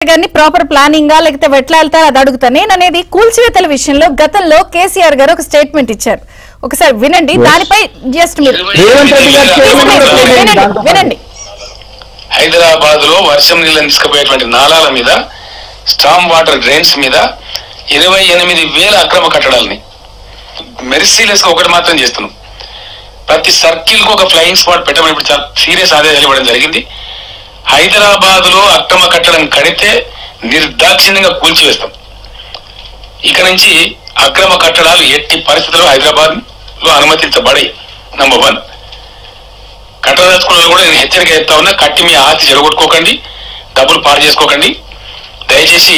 గారిని proper planning లేకపోతే ఎట్లా వెళ్తారో అది అడుగుతా. నేను అనేది కూల్చివేతల విషయంలో గతంలో కేసీఆర్ గారు ఒక స్టేట్మెంట్ ఇచ్చారు, ఒకసారి వినండి. దానిపై జస్ట్ మీరు వినండి. హైదరాబాద్ లో వర్షం నీళ్ళని తీసుకుపోయేటువంటి నాలాల మీద, స్టామ్ వాటర్ డ్రైన్స్ మీద 28,000 అక్రమ కట్టడాలని మెర్సీలెస్ గా ఒకటి మాత్రం చేస్తున్నాం. ప్రతి సర్కిల్ కు ఒక ఫ్లయింగ్ స్పాట్ పెట్టమని ఇప్పుడు చాలా సీరియస్ ఆదేశాలు ఇవ్వడం జరిగింది. హైదరాబాద్ లో అక్రమ కట్టడం కడితే నిర్దాక్షిణ్యంగా కూల్చివేస్తాం. ఇక నుంచి అక్రమ కట్టడాలు ఎట్టి పరిస్థితుల్లో హైదరాబాద్ లో అనుమతించబడి. నంబర్ 1. కట్టదలుచుకున్న కూడా నేను హెచ్చరిక చెప్తా ఉన్నా, కట్టి మీ ఆస్తి చెడగొట్టుకోకండి, డబ్బులు పాడు చేసుకోకండి. దయచేసి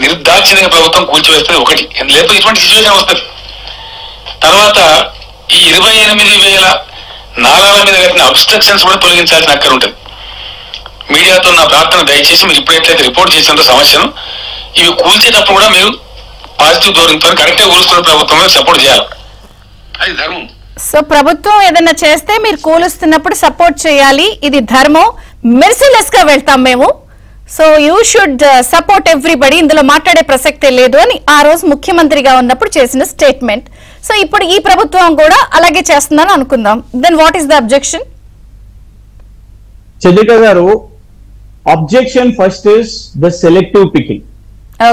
నిర్దాక్షిణ్యంగా ప్రభుత్వం కూల్చివేస్తుంది. ఒకటి, లేకపోతే ఇటువంటి సిచ్యువేషన్ వస్తుంది. తర్వాత ఈ 28,000 నాలాల మీద కట్టిన అబ్స్ట్రక్షన్స్ కూడా తొలగించాల్సిన అక్కర ఉంటుంది. మీడియాతో నా ప్రార్థన, దయచేసి మీరు ఇప్పుడైతే రిపోర్ట్ చేసిన సమస్యను ఇవి కూల్చేటప్పుడు కూడా మీరు పాజిటివ్ ధోరణితో కరెక్ట్గా కూలుస్తున్న ప్రభుత్వం సపోర్ట్ చేయాలి. అది ధర్మం. సో ప్రభుత్వం ఏదైనా చేస్తే మీరు కూలుస్తున్నప్పుడు సపోర్ట్ చేయాలి, ఇది ధర్మం. మెర్సిలెస్ గా వెళ్తాం మేము. So you should support everybody, ఇందులో మాట్లాడే ప్రసక్తే లేదు అని ఆ రోజు ముఖ్యమంత్రిగా ఉన్నప్పుడు చేసిన స్టేట్మెంట్. సో ఇప్పుడు ఈ ప్రభుత్వం కూడా అలాగే చేస్తుందని అనుకుందాం. Then what is the objection? Chandrika garu, objection first is the selective picking.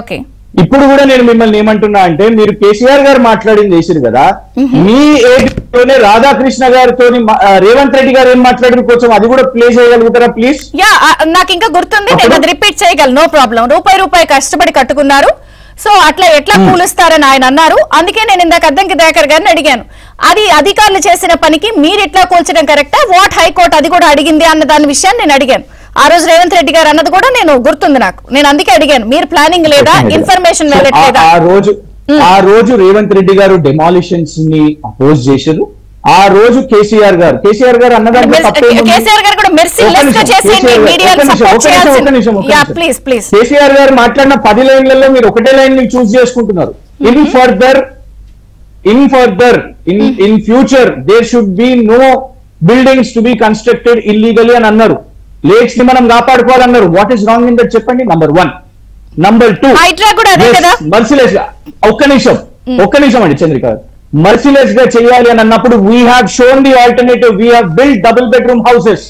Okay, ఇప్పుడు కూడా నేను మిమ్మల్ని ఏమంటున్నా అంటే, మీరు కేసీఆర్ గారు మాట్లాడింది చేశారు కదా, మీ ఏపీలోనే రాధాకృష్ణ గారితో రేవంత్ రెడ్డి గారు ఏం మాట్లాడిన కొంచెం అది కూడా ప్లే చేయగలుగుతారా ప్లీజ్? యా, నాకు ఇంకా గుర్తుంది, నేను అది రిపీట్ చేయగలను, నో ప్రాబ్లం. రూపాయి కష్టపడి కట్టుకున్నారు, సో అట్లా ఎట్లా కూలుస్తారని ఆయన అన్నారు. అందుకే నేను ఇందాక అద్దంకి దయాకర్ గారిని అడిగాను, అది అధికారులు చేసిన పనికి మీరు ఎట్లా కూల్చడం కరెక్టా, వాట్ హైకోర్టు అది కూడా అడిగింది అన్న దాని విషయాన్ని నేను అడిగాను. ఆ రోజు రేవంత్ రెడ్డి గారు అన్నది కూడా నేను గుర్తుంది నాకు. నేను అందుకే అడిగాను, మీరు ప్లానింగ్ లేదా, ఇన్ఫర్మేషన్ లేదా. ఆ రోజు రేవంత్ రెడ్డి గారు డెమాలిషన్స్ ని అపోజ్ చేశారు. ఆ రోజు కేసీఆర్ గారు అన్నదాన్ని కేసీఆర్ గారు కూడా మెర్సిలెస్ గా చేసేయండి, మీడియాను సపోర్ట్ చేయాల్సింది. Yeah please please. కేసీఆర్ గారు మాట్లాడిన 10 లైన్లలో మీరు ఒకటే లైన్ ని చూస్ చేసుకుంటున్నారు. In further in future there should be no buildings to be constructed illegally అని అన్నారు. లేక్స్ ని మనం కాపాడుకోవాలన్నారు. What is wrong in that చెప్పండి. నంబర్ 1. నంబర్ 2, మర్సిలెస్ గా ఒక్క నిమిషం అండి చంద్రిక గారు, మర్సిలెస్ గా చేయాలి అని అన్నప్పుడు we have shown the alternative. We have build double bedroom houses.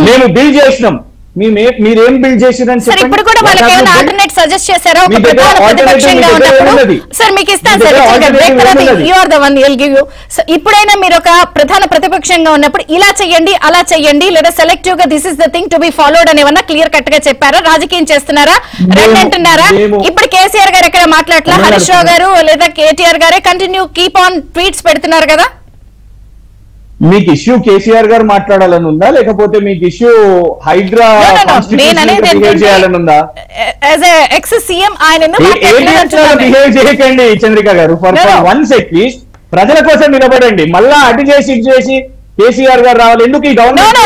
మేము బిల్డ్ చేసినాం. మీరేం బిల్డ్ చేసిరని ఇప్పుడు కూడా వాళ్ళకి ఏమైనా ఆల్టర్నేట్ సజెస్ట్ చేశారా? ఒక ప్రధాన ప్రతిపక్షంగా ఉన్నప్పుడు సార్ మీకు ఇస్తాను sir, you are the one, will give you. ఇప్పుడైనా మీరు ఒక ప్రధాన ప్రతిపక్షంగా ఉన్నప్పుడు ఇలా చెయ్యండి అలా చెయ్యండి, లేదా సెలెక్టివ్ గా this is the thing to be followed అని ఏమన్నా క్లియర్ కట్ గా చెప్పారా? రాజకీయం చేస్తున్నారా, రెండు అంటున్నారా? ఇప్పుడు కేసీఆర్ గారు ఎక్కడ మాట్లాడలా, హరీష్ రావు గారు లేదా కేటీఆర్ గారే కంటిన్యూ కీప్ ఆన్ ట్వీట్స్ పెడుతున్నారు కదా. మీకు ఇష్యూ కేసీఆర్ గారు మాట్లాడాలని ఉందా, లేకపోతే మీకు ఇష్యూ హైడ్రా చేయాలని ఉందా? బిహేవ్ చేయకండి చంద్రిక గారు. ఫర్ వన్స్ అట్లీస్ట్ ప్రజల కోసం నిలబడండి. మళ్ళా అటు చేసి ఇటు చేసి కేసీఆర్ గారు రావాలి ఎందుకు? ఈ గవర్నమెంట్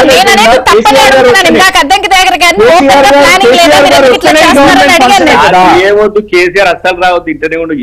కేసీఆర్ అస్సలు రావద్దు, ఇంటనే ఉండదు.